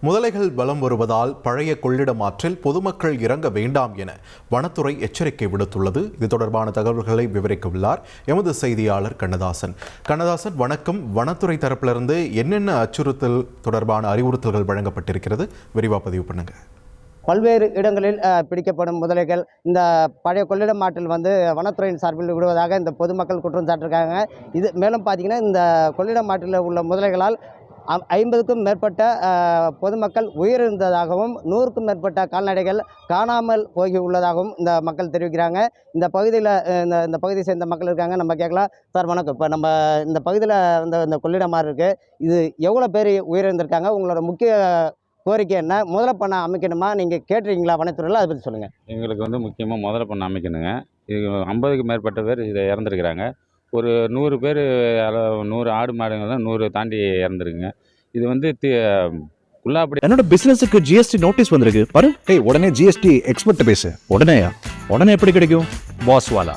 முதலைகள் வலம் வருவதால் பழைய கொள்ளிடம் ஆற்றில் பொதுமக்கள் இறங்க வேண்டாம் என வனத்துறை எச்சரிக்கை விடுத்துள்ளது. இது தொடர்பான தகவல்களை விவரிக்கவுள்ளார் எமது செய்தியாளர் கண்ணதாசன். கண்ணதாசன், வணக்கம். வனத்துறை தரப்பிலிருந்து என்னென்ன அச்சுறுத்தல் தொடர்பான அறிவுறுத்தல்கள் வழங்கப்பட்டிருக்கிறது? விரிவாக பதிவு பண்ணுங்க. பல்வேறு இடங்களில் பிடிக்கப்படும் முதலைகள் இந்த பழைய கொள்ளிடம் ஆற்றில் வனத்துறையின் சார்பில் விடுவதாக இந்த பொதுமக்கள் குற்றம் சாட்டிருக்காங்க. இது மேலும் பார்த்தீங்கன்னா, இந்த கொள்ளிடம் ஆற்றில் உள்ள முதலைகளால் 50க்கும் மேற்பட்ட பொதுமக்கள் உயிரிழந்ததாகவும் 100க்கும் மேற்பட்ட கால்நடைகள் காணாமல் போகி உள்ளதாகவும் இந்த மக்கள் தெரிவிக்கிறாங்க. இந்த பகுதியில் இந்த பகுதியை சேர்ந்த மக்கள் இருக்காங்க, நம்ம கேட்கலாம். சார் வணக்கம். இப்போ நம்ம இந்த பகுதியில் இந்த கொள்ளிடம் ஆறு இருக்குது, இது எவ்வளோ பேர் உயிரிழந்திருக்காங்க? உங்களோட முக்கிய கோரிக்கை என்ன? முதல பண்ண அமைக்கணுமா? நீங்கள் கேட்டுறீங்களா வனத்துறையில்? அதை பற்றி சொல்லுங்கள். எங்களுக்கு முக்கியமாக முதல பண்ண அமைக்கணுங்க. இது 50க்கு மேற்பட்ட பேர் இதை இறந்துருக்கிறாங்க. ஒரு 100 பேர் 100 ஆடு மாடுகள் தான் 100 தாண்டி இறந்துருக்குங்க. இது குல்லாப்படி என்னோட பிசினஸுக்கு ஜிஎஸ்டி நோட்டீஸ் வந்திருக்கு பாரு. உடனே ஜிஎஸ்டி எக்ஸ்பர்ட் பேசு. உடனே எப்படி கிடைக்கும்? பாஸ் வாலா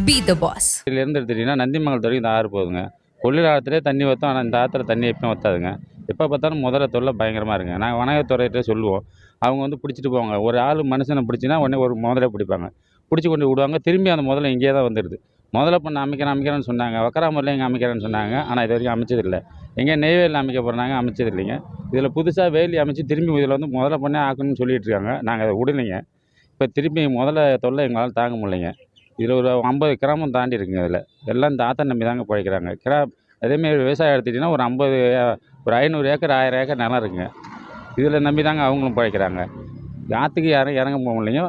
பி தி பாஸ். இதிலேருந்து எடுத்துட்டீங்கன்னா நந்திமங்கலத்து வரைக்கும் இந்த ஆறு போகுதுங்க. கொள்ளிடத்திலே தண்ணி வற்றும், ஆனால் இந்த ஆற்றுல தண்ணி எப்பயும் வற்றாதுங்க. எப்போ பார்த்தாலும் முதல்ல தொல்லை பயங்கரமாக இருக்குங்க. நாங்கள் வனத்துறையிட்ட சொல்லுவோம், அவங்க பிடிச்சிட்டு போவாங்க. ஒரு ஆள் மனுஷனை பிடிச்சின்னா உடனே ஒரு முதல்ல பிடிப்பாங்க, பிடிச்சி கொண்டு விடுவாங்க. திரும்பி அந்த முதல்ல இங்கேயே தான் வந்துடுது. முதல்ல பண்ண அமைக்கிறேன்னு சொன்னாங்க. வக்கராமூரில் எங்கே அமைக்கிறேன்னு சொன்னாங்க, ஆனால் இது வரைக்கும் அமைச்சதில்லை. எங்கே நெய்வேலியில் அமைக்க போகிறாங்க, அமைச்சது இல்லைங்க. இதில் புதுசாக வேலி அமைச்சு திரும்பி இதில் முதல்ல பண்ணே ஆக்கணும்னு சொல்லிட்டு இருக்காங்க. நாங்கள் அதை விடலைங்க. இப்போ திரும்பி முதல்ல தொல்லை எங்களால் தாங்க முடியலைங்க. இதில் ஒரு 50 கிராமம் தாண்டி இருக்குங்க. இதில் எல்லாம் இந்த ஆற்றை நம்பி தாங்க பிழைக்கிறாங்க. அதேமாரி விவசாயம் எடுத்துக்கிட்டிங்கன்னா ஒரு 500 ஏக்கர் 1000 ஏக்கர் நிலம் இருக்குங்க. இதில் நம்பி தாங்க அவங்களும் பிழைக்கிறாங்க. ஆற்றுக்கு யாரும் இறங்க போக முடியலைங்க.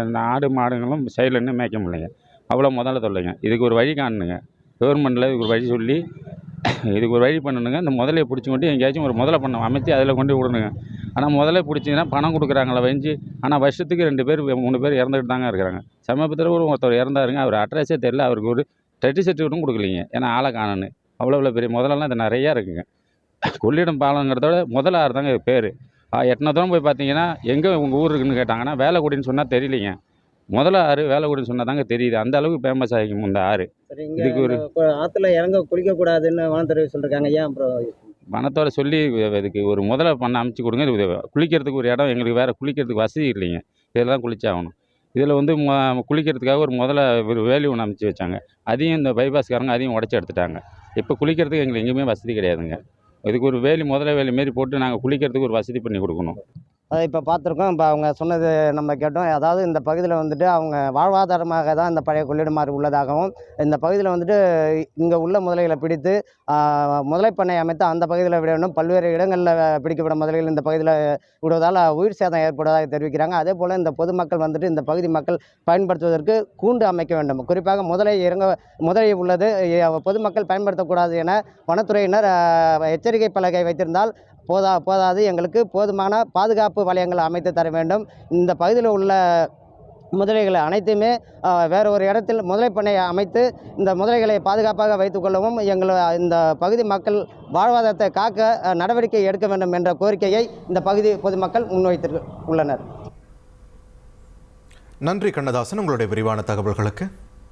இந்த ஆடு மாடுங்களும் சைடில் நின்று மேய்க்க முடியலைங்க. அவ்வளோ முதல்ல தொல்லைங்க. இதுக்கு ஒரு வழி காணணுங்க. கவர்மெண்ட்டில் இதுக்கு ஒரு வழி சொல்லி இதுக்கு ஒரு வழி பண்ணணுங்க. இந்த முதலையை பிடிச்சி கொண்டு எங்கேயாச்சும் ஒரு முதல்ல பண்ண அமைச்சு அதில் கொண்டு விடணுங்க. ஆனால் முதல்ல பிடிச்சிங்கன்னா பணம் கொடுக்குறாங்களா வஞ்சி. ஆனால் வருஷத்துக்கு 2 பேர் 3 பேர் இறந்துட்டு தாங்க இருக்கிறாங்க. சமீபத்தில் ஒருத்தர் இறந்தாருங்க. அவர் அட்ரஸே தெரியல. அவருக்கு ஒரு சர்டிஃபிகேட்டும் கொடுக்கலிங்க. ஏன்னா ஆளை காணன்னு. அவ்வளோ பெரிய முதலெல்லாம் இது நிறையா இருக்குங்க. கொள்ளிடம் பாலங்கிறதோட முதல் ஆறு தாங்க இது பேர். எத்தனை தூரம் போய் பார்த்தீங்கன்னா எங்கே உங்கள் ஊர் இருக்குன்னு கேட்டாங்கன்னா வேலைக்குடின்னு சொன்னால் தெரியலிங்க. முதல்ல ஆறு வேலைக்குடின்னு சொன்னால் தாங்க தெரியுது. அந்த அளவுக்கு ஃபேமஸ் ஆகிக்கும் இந்த ஆறு. இதுக்கு ஒரு ஆற்றுல இறங்க குளிக்கக்கூடாதுன்னு வனத்துறை சொல்லியிருக்காங்க. ஏன் அப்புறம் வனத்தோட சொல்லி இதுக்கு ஒரு முதல்ல பண்ண அமைச்சு கொடுங்க. இது குளிக்கிறதுக்கு ஒரு இடம் எங்களுக்கு வேறு குளிக்கிறதுக்கு வசதி இல்லைங்க. இதில் தான் குளிச்சாகணும். இதில் குளிக்கிறதுக்காக ஒரு முதல்ல ஒரு வேலி ஒன்று அமைச்சு வச்சாங்க. அதையும் இந்த பைபாஸ்காரங்க அதையும் உடச்சி எடுத்துட்டாங்க. இப்போ குளிக்கிறதுக்கு எங்களுக்கு எங்கேயுமே வசதி கிடையாதுங்க. இதுக்கு ஒரு முதல்ல வேலி மாரி போட்டு நாங்கள் குளிக்கிறதுக்கு ஒரு வசதி பண்ணி கொடுக்கணும். அதை இப்போ பார்த்துருக்கோம். இப்போ அவங்க சொன்னது நம்ம கேட்டோம். அதாவது இந்த பகுதியில் அவங்க வாழ்வாதாரமாக தான் இந்த பழைய கொள்ளிடம் ஆறு உள்ளதாகவும், இந்த பகுதியில் இங்கே உள்ள முதலைகளை பிடித்து முதலைப்பண்ணை அமைத்து அந்த பகுதியில் விட வேண்டும். பல்வேறு இடங்களில் பிடிக்கப்படும் முதலைகள் இந்த பகுதியில் விடுவதால் உயிர் சேதம் ஏற்படுவதாக தெரிவிக்கிறாங்க. அதே போல் இந்த பொதுமக்கள் இந்த பகுதி மக்கள் பயன்படுத்துவதற்கு கூண்டு அமைக்க வேண்டும். குறிப்பாக முதலை உள்ளது பொதுமக்கள் பயன்படுத்தக்கூடாது என வனத்துறையினர் எச்சரிக்கை பலகை வைத்திருந்தால் போதாது, எங்களுக்கு போதுமான பாதுகாப்பு வலயங்கள் அமைத்து தர வேண்டும். இந்த பகுதியில் உள்ள முதலைகளை அனைத்துமே வேறு ஒரு இடத்தில் முதலைப்பண்ணை அமைத்து இந்த முதலைகளை பாதுகாப்பாக வைத்துக்கொள்ளவும் இந்த பகுதி மக்கள் வாழ்வாதாரத்தை காக்க நடவடிக்கை எடுக்க வேண்டும் என்ற கோரிக்கையை இந்த பகுதி பொதுமக்கள் முன்வைத்து உள்ளனர். நன்றி கண்ணதாசன், உங்களுடைய விரிவான தகவல்களுக்கு.